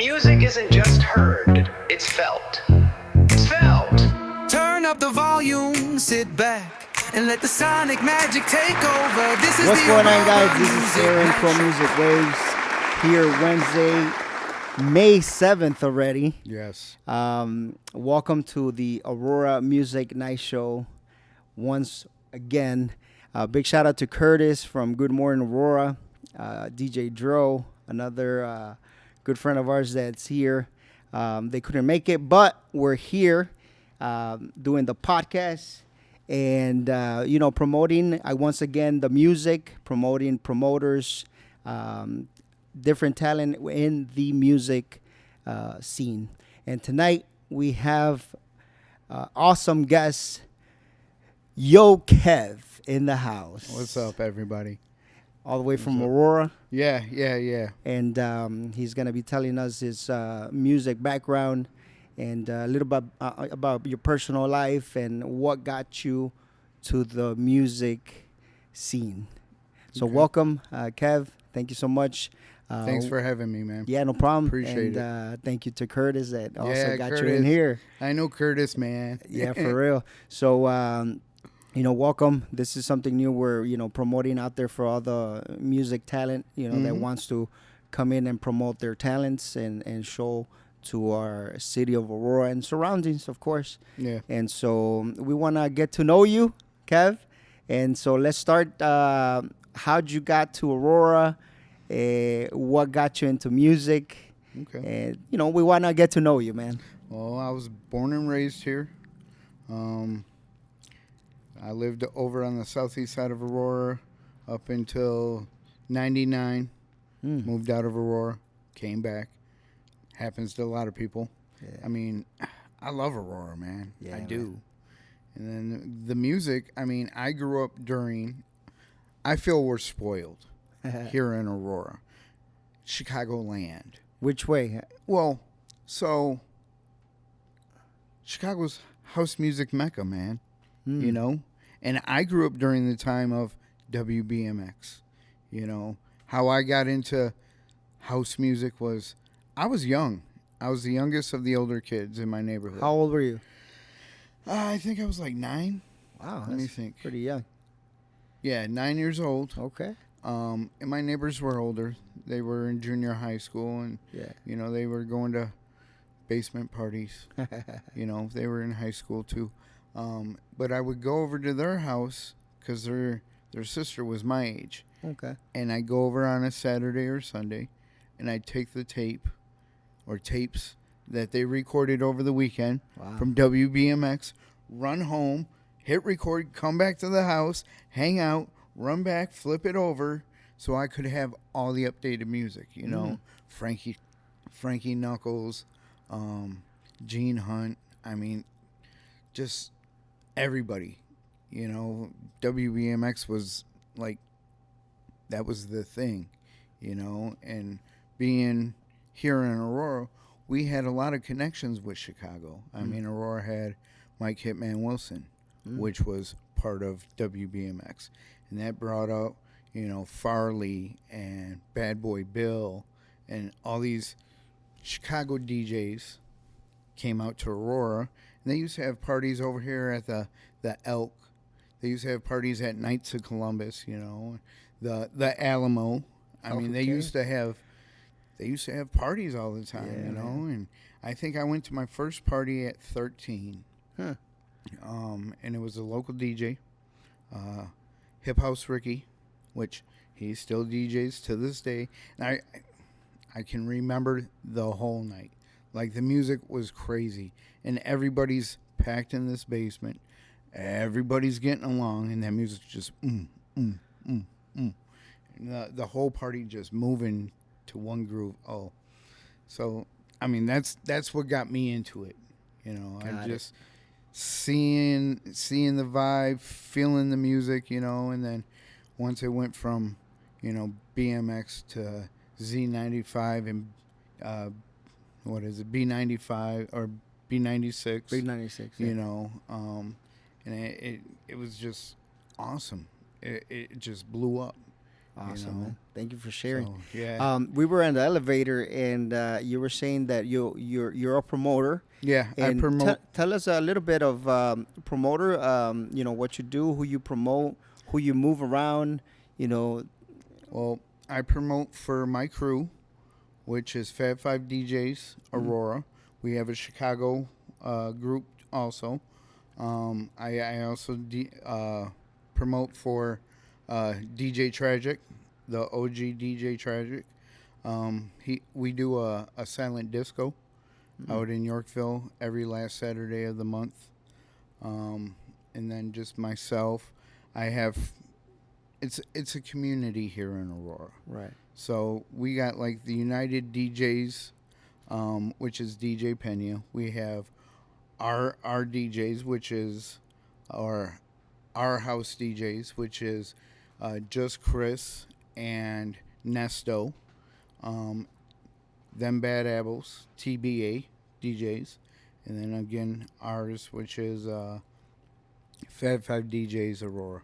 music isn't just heard, it's felt. It's felt. Turn up the volume, sit back, and let the sonic magic take over. This is What's the going on, Aurora guys? This is Music Aaron Pro Night Music Waves here Wednesday, May 7th already. Yes. Welcome to the Aurora Music Night Show once again. Big shout out to Curtis from Good Morning Aurora, DJ Dro, another good friend of ours that's here. They couldn't make it, but we're here doing the podcast and, promoting once again the music, promoting promoters, different talent in the music scene. And tonight we have awesome guest YOKEV in the house. What's up, everybody? All the way from Aurora. Yeah. And he's going to be telling us his music background and a little bit about your personal life and what got you to the music scene. So welcome, Kev. Thank you so much. Thanks for having me, man. Yeah, no problem. Appreciate it. Thank you to Curtis that also got Curtis. you in here. I know Curtis, man. Yeah, for real. So, welcome. This is something new we're, promoting out there for all the music talent, that wants to come in and promote their talents and show to our city of Aurora and surroundings, of course. Yeah. And so we want to get to know you, Kev. And so let's start. How'd you got to Aurora? What got you into music? Okay. And, we want to get to know you, man. Well, I was born and raised here. I lived over on the southeast side of Aurora up until 99. Moved out of Aurora, came back. Happens to a lot of people. Yeah. I mean, I love Aurora, man. Yeah, I man. do. And then the music, I grew up I feel we're spoiled here in Aurora, Chicagoland. Which way? Well, so Chicago's house music mecca, man. And I grew up during the time of WBMX. How I got into house music was I was young. I was the youngest of the older kids in my neighborhood. How old were you? I think I was like 9. Wow, Let me that's think. pretty young. Yeah, 9 years old. Okay. And my neighbors were older. They were in junior high school, and they were going to basement parties. They were in high school too. But I would go over to their house because their sister was my age. Okay. And I'd go over on a Saturday or Sunday, and I'd take the tape or tapes that they recorded over the weekend from WBMX, run home, hit record, come back to the house, hang out, run back, flip it over, so I could have all the updated music. Frankie Knuckles, Gene Hunt. Just everybody. WBMX was like, that was the thing, and being here in Aurora, we had a lot of connections with Chicago. Aurora had Mike Hitman Wilson, which was part of WBMX, and that brought up, Farley and Bad Boy Bill, and all these Chicago DJs came out to Aurora, and they used to have parties over here at the Elk. They used to have parties at Knights of Columbus, the Alamo. They used to have parties all the time, and I think I went to my first party at 13. Huh. And it was a local DJ, Hip House Ricky, which he still DJs to this day. And I can remember the whole night. Like, the music was crazy, and everybody's packed in this basement. Everybody's getting along, and that music's just And the whole party just moving to one groove. Oh, so that's what got me into it. I just seeing the vibe, feeling the music, and then once it went from BMX to Z95 and what is it, B95 or B96? B96. And it was just awesome. It just blew up. Awesome, know? man. Thank you for sharing. So, yeah. We were in the elevator, and you were saying that you're a promoter. Yeah, I And promote. tell us a little bit of promoter. What you do, who you promote, who you move around. You know, Well, I promote for my crew, which is Fab 5 DJs, Aurora. We have a Chicago group also. I also promote for DJ Tragic, the OG DJ Tragic. We do a silent disco out in Yorkville every last Saturday of the month. And then just myself. I have it's a community here in Aurora. right? So we got like the United DJs, which is DJ Pena. We have our DJs, which is our house DJs, which is just Chris and Nesto. Them Bad Apples, TBA DJs, and then again ours, which is Fab 5 DJs Aurora.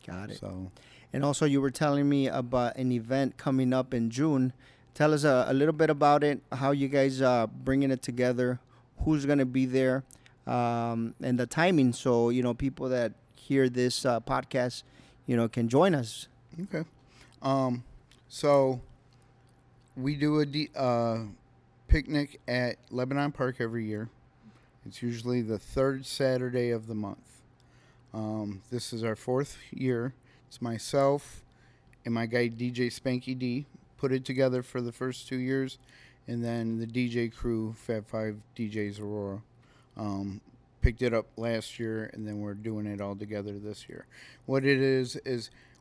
Got it. So And also, you were telling me about an event coming up in June. Tell us a little bit about it, how you guys are bringing it together, who's going to be there, and the timing. So, people that hear this podcast, can join us. okay. So we do a picnic at Lebanon Park every year. It's usually the third Saturday of the month. This is our fourth year. It's myself and my guy DJ Spanky D put it together for the first 2 years, and then the DJ crew, Fab 5 DJs Aurora, picked it up last year, and then we're doing it all together this year. What it is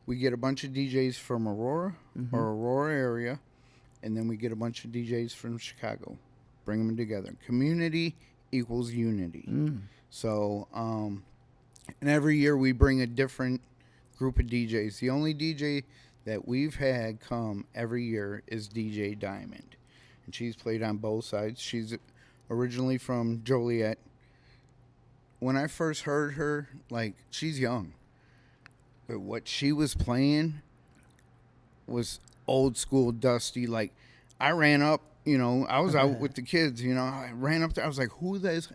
we get a bunch of DJs from Aurora or Aurora area, and then we get a bunch of DJs from Chicago, bring them together. Community equals unity. So, and every year we bring a different group of DJs. The only DJ that we've had come every year is DJ Diamond, and she's played on both sides. She's originally from Joliet. When I first heard her, she's young, but what she was playing was old school dusty. I ran up, I was out with the kids, I ran up there. I was like, who is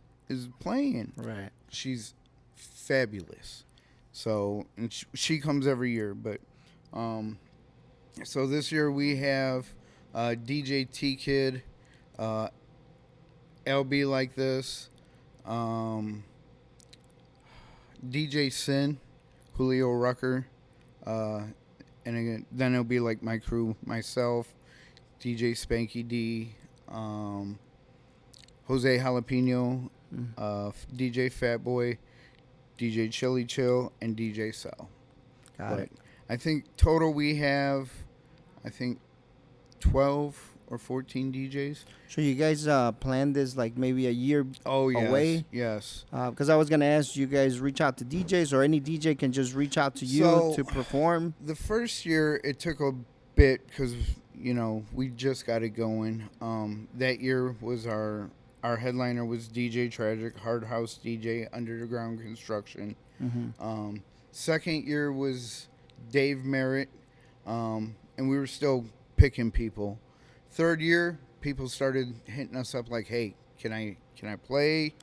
playing? Right. She's fabulous. So, and she comes every year, but so this year we have DJ T Kid, LB Like This, DJ Sin, Julio Rucker, and again, then it'll be like my crew, myself, DJ Spanky D, Jose Jalapeno, DJ Fatboy, DJ Chili Chill, and DJ Cell. Got it. I think total we have, 12 or 14 DJs. So you guys planned this maybe a year away? Yes. Because I was going to ask you guys reach out to DJs, or any DJ can just reach out to you So, to perform. The first year it took a bit because, we just got it going. That year was our headliner was DJ Tragic, Hard House DJ, Underground Construction. Second year was Dave Merritt, and we were still picking people. Third year, people started hitting us up like, "Hey, can I play?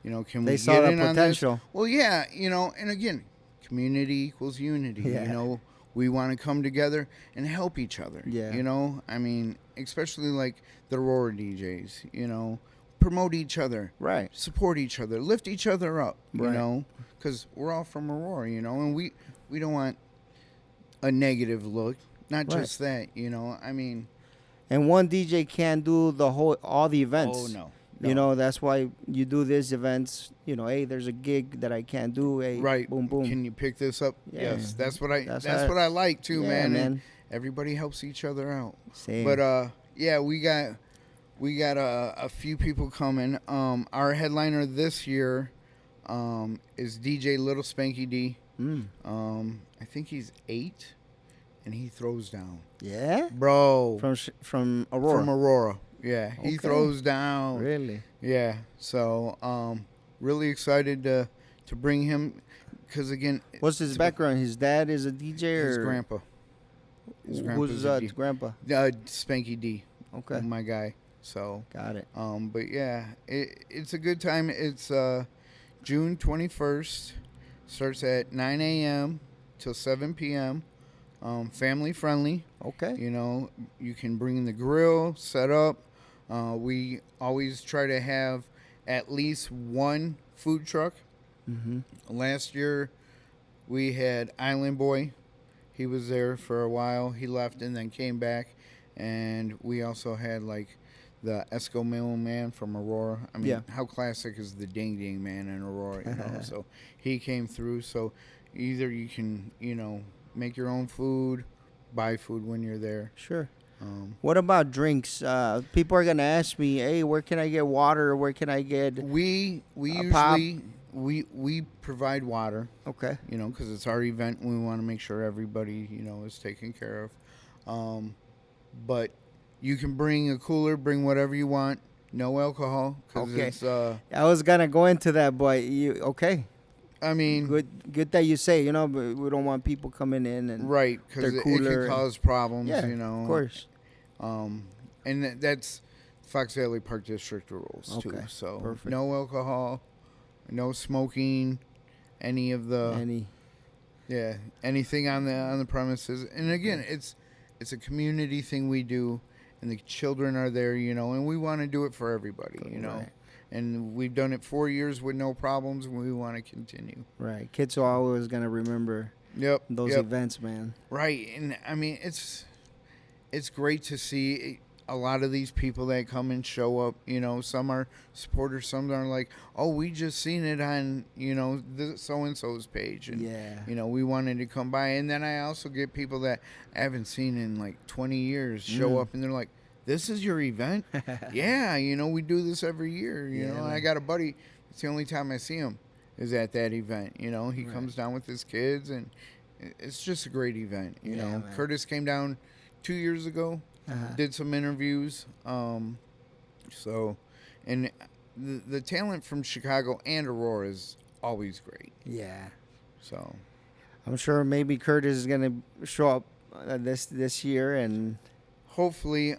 Can we They saw get that in on potential. this?" Well, yeah, and again, community equals unity. Yeah. We want to come together and help each other. Yeah. Especially like the Aurora DJs. Promote each other, Right. support each other, lift each other up, Right. because we're all from Aurora, and we don't want a negative look. Not Right. just that, And one DJ can't do all the events. Oh, no. That's why you do these events. Hey, there's a gig that I can't do. Hey, Right. boom, boom. Can you pick this up? Yeah. Yes. That's what I That's that's how- what I like too, Yeah, man. man. And everybody helps each other out. Same. But yeah, we got a few people coming. Our headliner this year is DJ Little Spanky D. I think he's 8, and he throws down. Yeah? Bro. From Aurora. From Aurora. Yeah. He Okay. throws down. Really? Yeah. So really excited to bring him, because again, What's his background? His dad is a DJ, or his grandpa. His Who's grandpa's a D. grandpa? Spanky D. Okay, My guy. So, got it. but yeah, it's a good time. It's June 21st. Starts at 9 a.m. till 7 p.m. Family friendly. Okay. You know, you can bring the grill, set up. We always try to have at least one food truck. Mm-hmm. Last year, we had Island Boy. He was there for a while. He left and then came back. And we also had, like, the Eskimo Man from Aurora. I mean, Yeah. how classic is the Ding Ding Man in Aurora, you know? So he came through. So either you can, you know, make your own food, buy food when you're there. Sure. What about drinks? People are gonna ask me, "Hey, where can I get water? Where can I get?" We pop? usually we provide water, Okay. you know, because it's our event. And we want to make sure everybody, you know, is taken care of. But you can bring a cooler, bring whatever you want. No alcohol, because Okay. it's. I was gonna go into that, but you okay? I mean, Good that you say. You know, but we don't want people coming in and right? Because their it cooler can cause problems. yeah, You know, of course. And that's Fox Valley Park District rules too. Okay, So perfect. no alcohol, no smoking, any of the anything on the premises. And again, it's a community thing we do, and the children are there, you know, and we want to do it for everybody, you know. Right. And we've done it 4 years with no problems, and we want to continue. Right. Kids are always gonna remember Yep. those yep. events, man. Right, and I mean it's great to see a lot of these people that come and show up. You know, some are supporters, some are like, "Oh, we just seen it on, you know, the so and so's page," and Yeah. you know, we wanted to come by. And then I also get people that I haven't seen in like 20 years show up, and they're like, "This is your event?" Yeah, you know, we do this every year. You Yeah, know, man. I got a buddy. It's the only time I see him is at that event. You know, he comes down with his kids, and it's just a great event. You Yeah, know, man. Curtis came down 2 years ago, did some interviews. So, and the talent from Chicago and Aurora is always great. Yeah. So, I'm sure maybe Curtis is gonna show up this year and hopefully,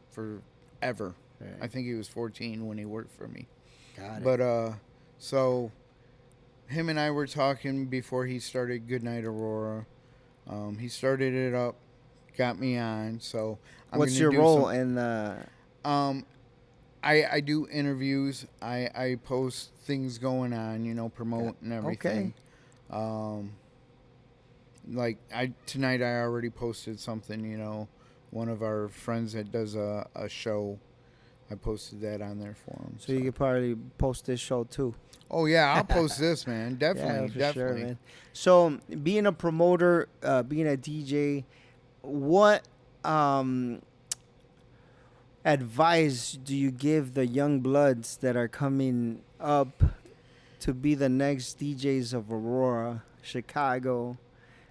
forever. Right. I think he was 14 when he worked for me. got it. But so him and I were talking before he started Goodnight Aurora. He started it up, got me on. So I'm What's gonna your do role some- in the? I do interviews. I post things going on, you know, promote and everything. Like tonight I already posted something, you know, one of our friends that does a show. I posted that on there for him. So you could probably post this show too. Oh yeah, I'll post this, man. Definitely, Yeah, for definitely. sure, man. So being a promoter, being a DJ, what advice do you give the young bloods that are coming up to be the next DJs of Aurora, Chicago,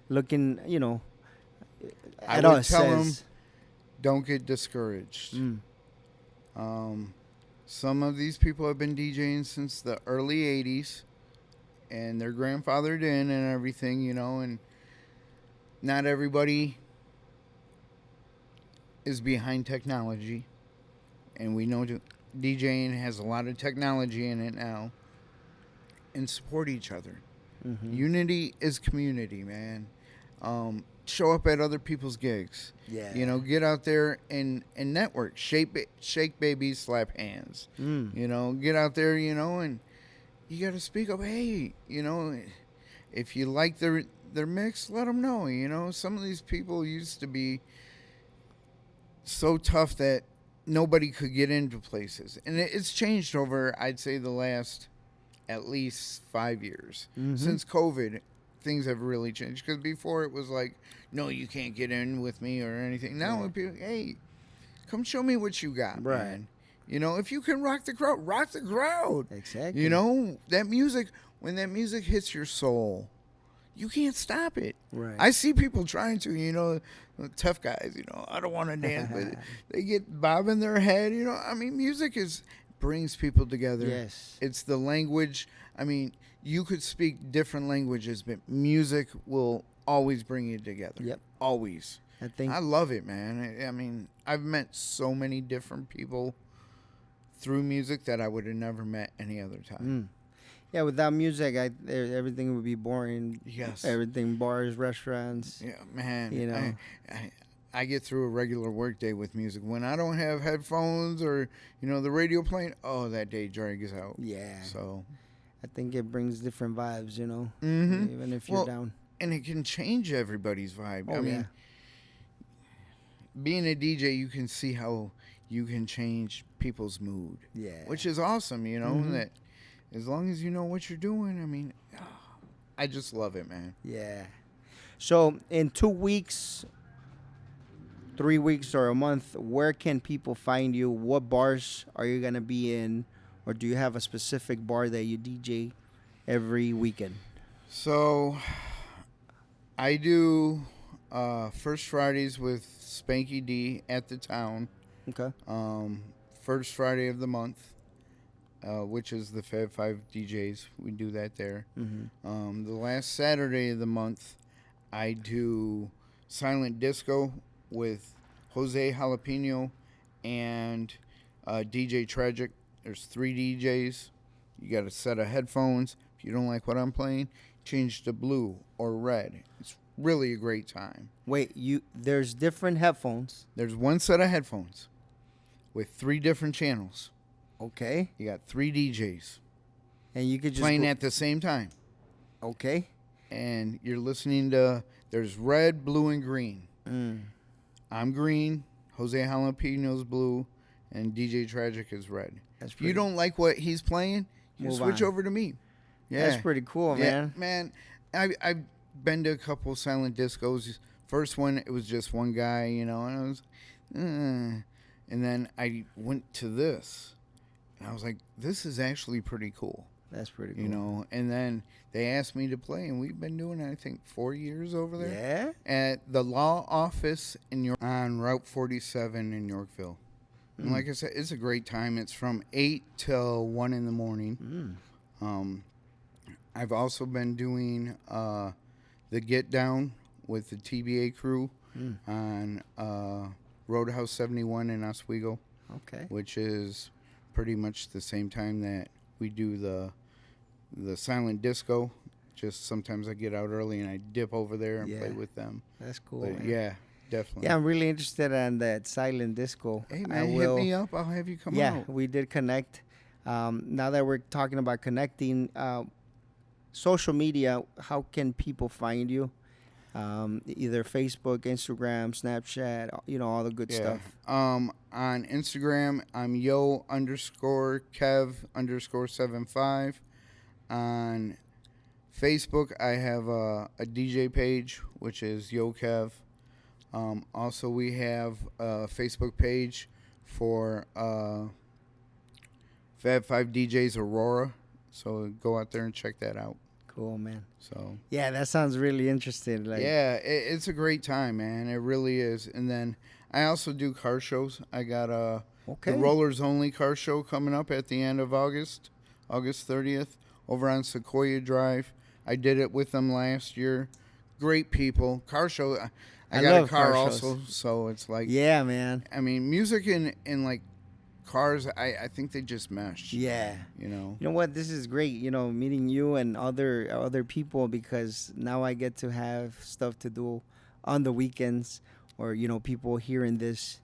looking, you know, I at would us tell 'em as don't get discouraged. Mm. Some of these people have been DJing since the early 80s, and they're grandfathered in and everything, you know, and not everybody is behind technology. And we know DJing has a lot of technology in it now. And support each other. Mhm. Unity is community, man. Show up at other people's gigs. Yeah. You know, get out there and network. Shake babies, slap hands. Mm. You know, get out there, you know, and you got to speak up. Hey, you know, if you like their mix, let them know. You know, some of these people used to be so tough that nobody could get into places. And it's changed over, I'd say, the last at least 5 years. Mhm. Since COVID, things have really changed. Because before it was like, no, you can't get in with me or anything. Now, Yeah. people, hey, come show me what you got, Right. man. You know, if you can rock the crowd. Exactly. You know, that music, when that music hits your soul, you can't stop it. Right. I see people trying to, you know, tough guys, you know, I don't want to dance, but they get bobbing their head, you know. I mean, music brings people together. Yes. It's the language. I mean, you could speak different languages, but music will always bring you together. Yep. Always. I think. I love it, man. I mean, I've met so many different people through music that I would have never met any other time. Yeah, without music, everything would be boring. Yes. Everything, bars, restaurants. Yeah, man. You know. I get through a regular work day with music. When I don't have headphones or, the radio playing, that day drags out. Yeah. So. I think it brings different vibes, Mm-hmm. even if you're down. And it can change everybody's vibe. Oh, I mean, being a DJ, you can see how you can change people's mood. Yeah. Which is awesome, that as long as you know what you're doing, I mean, I just love it, man. Yeah. So in 2 weeks, 3 weeks, or a month, where can people find you? What bars are you going to be in? Or do you have a specific bar that you DJ every weekend? So I do First Fridays with Spanky D at the town. Okay. First Friday of the month, which is the Fab 5 DJs. We do that there. Mm-hmm. The last Saturday of the month, I do Silent Disco with Jose Jalapeno and DJ Tragic. There's 3 DJs. You got a set of headphones. If you don't like what I'm playing, change to blue or red. It's really a great time. Wait, there's different headphones. There's one set of headphones with 3 different channels. Okay. You got 3 DJs And you could just playing at the same time. Okay. And you're listening to, there's red, blue, and green. I'm green, Jose Jalapeno's blue, and DJ Tragic is red. If you don't like what he's playing, you switch over to me. Yeah. That's pretty cool, man. Man, I've been to a couple silent discos. First one, it was just one guy, and I was, and then I went to this, and I was like, this is actually pretty cool. That's pretty cool. And then they asked me to play, and we've been doing it, I think, 4 years over there. Yeah? At the law office on Route 47 in Yorkville. And like I said, it's a great time. It's from 8 till 1 in the morning. I've also been doing the Get Down with the TBA crew on Roadhouse 71 in Oswego. Okay. Which is pretty much the same time that we do the silent disco. Just sometimes I get out early and I dip over there and play with them. That's cool. But man. yeah, definitely. Yeah, I'm really interested in that silent disco. Hey man, hit me up. I'll have you come out. Yeah, we did connect. Now that we're talking about connecting, social media, how can people find you? Either Facebook, Instagram, Snapchat, all the good stuff. On Instagram, I'm yo_kev_75. On Facebook, I have a DJ page, which is YOKEV. Also, we have a Facebook page for Fab 5 DJs Aurora. So go out there and check that out. Cool, man. So yeah, that sounds really interesting. Yeah, it's a great time, man. It really is. And then I also do car shows. I got the Rollers Only car show coming up at the end of August 30th, over on Sequoia Drive. I did it with them last year. Great people. Car show. I got a car also, so it's like, yeah, man. I mean, music and like cars, I think they just mesh. Yeah. You know what? This is great, meeting you and other people, because now I get to have stuff to do on the weekends, or, people hearing this,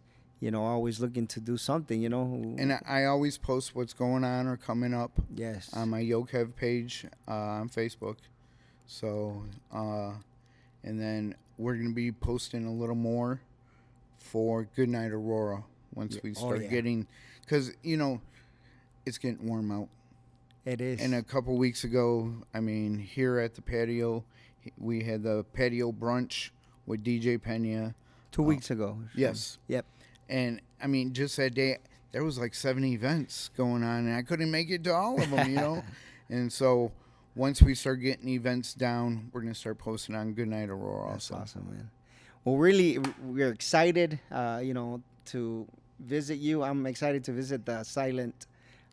always looking to do something, And I always post what's going on or coming up. Yes. On my YOKEV page on Facebook. So, and then we're going to be posting a little more for Goodnight Aurora once we start getting, because, it's getting warm out. It is. And a couple weeks ago, I mean, here at the patio, we had the patio brunch with DJ Pena. 2 weeks ago. Yes. Yep. And, I mean, just that day, there was like 7 events going on, and I couldn't make it to all of them, And so once we start getting events down, we're going to start posting on Goodnight Aurora also. That's awesome, man. Well, really, we're excited, to visit you. I'm excited to visit the silent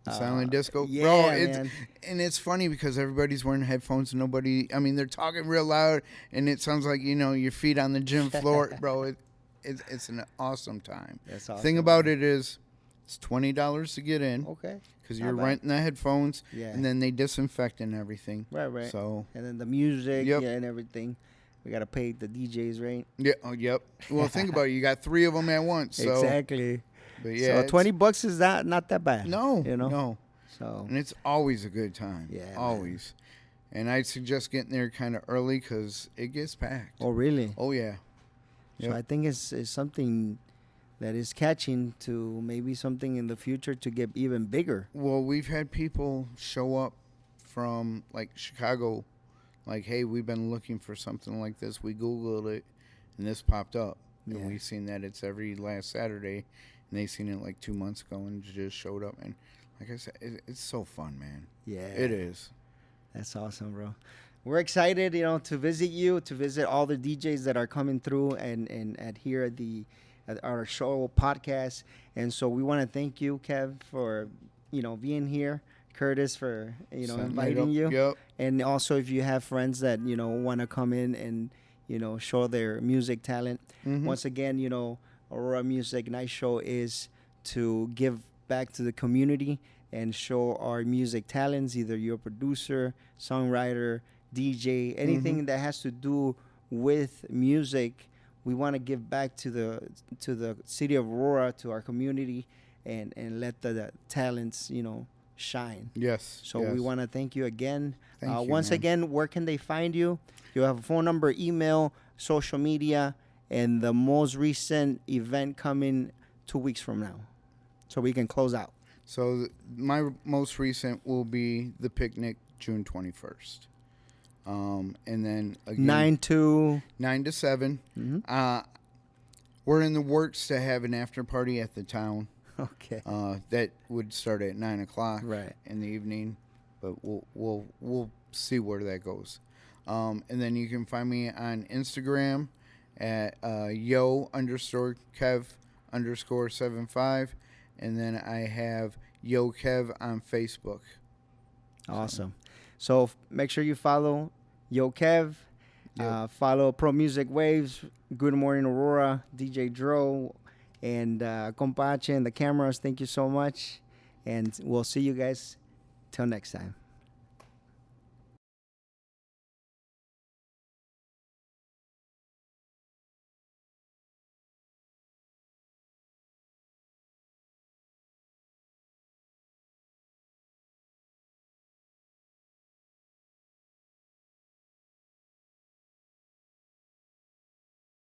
Silent disco, yeah, bro. man. And it's funny because everybody's wearing headphones and nobody. I mean, they're talking real loud, and it sounds like your feet on the gym floor, bro. It's an awesome time. That's awesome. Thing about it is, it's $20 to get in Okay. because Not you're bad. renting the headphones, Yeah. and then they disinfect and everything. Right. So And then the music, Yep. yeah, and everything. We gotta pay the DJs, right? yeah, yep. Well, think about it. You got 3 of them at once. So, Exactly. But yeah, So it's- $20 is not that bad. No, you know. no. So And it's always a good time. Yeah, man. always. And I'd suggest getting there kind of early because it gets packed. oh really? Oh yeah. So Yep. I think it's something that is catching to maybe something in the future to get even bigger. Well, we've had people show up from like Chicago, like, hey, we've been looking for something like this. We Googled it, and this popped up. Yeah. And we've seen that it's every last Saturday, and they seen it like 2 months ago and just showed up. And like I said, it's so fun, man. Yeah. It is. That's awesome, bro. We're excited, to visit you, to visit all the DJs that are coming through and at here at our show podcast. And so we want to thank you, Kev, for being here. Curtis for Setting it inviting up. you. Yep. And also if you have friends that want to come in and show their music talent. Mhm. Once again, Aurora Music Night Show is to give back to the community and show our music talents. Either you're a producer, songwriter, DJ, anything that has to do with music, we want to give back to the city of Aurora, to our community, and let the talents shine. Yes. So yes. we want to thank you again. Thank you, Once man. again, where can they find you? You have a phone number, email, social media, and the most recent event coming 2 weeks from now, so we can close out. So my most recent will be the picnic, June 21st. And then again, 9 to 9 to 7. We're in the works to have an after party at the town. okay. That would start at 9 o'clock Right. in the evening, but we'll see where that goes. And then you can find me on Instagram at yo_kev_75, and then I have YOKEV on Facebook. Awesome. So make sure you follow YOKEV. Yep. Follow Pro Music Waves, Good Morning Aurora, DJ Dro, and Compache and the cameras. Thank you so much. And we'll see you guys till next time.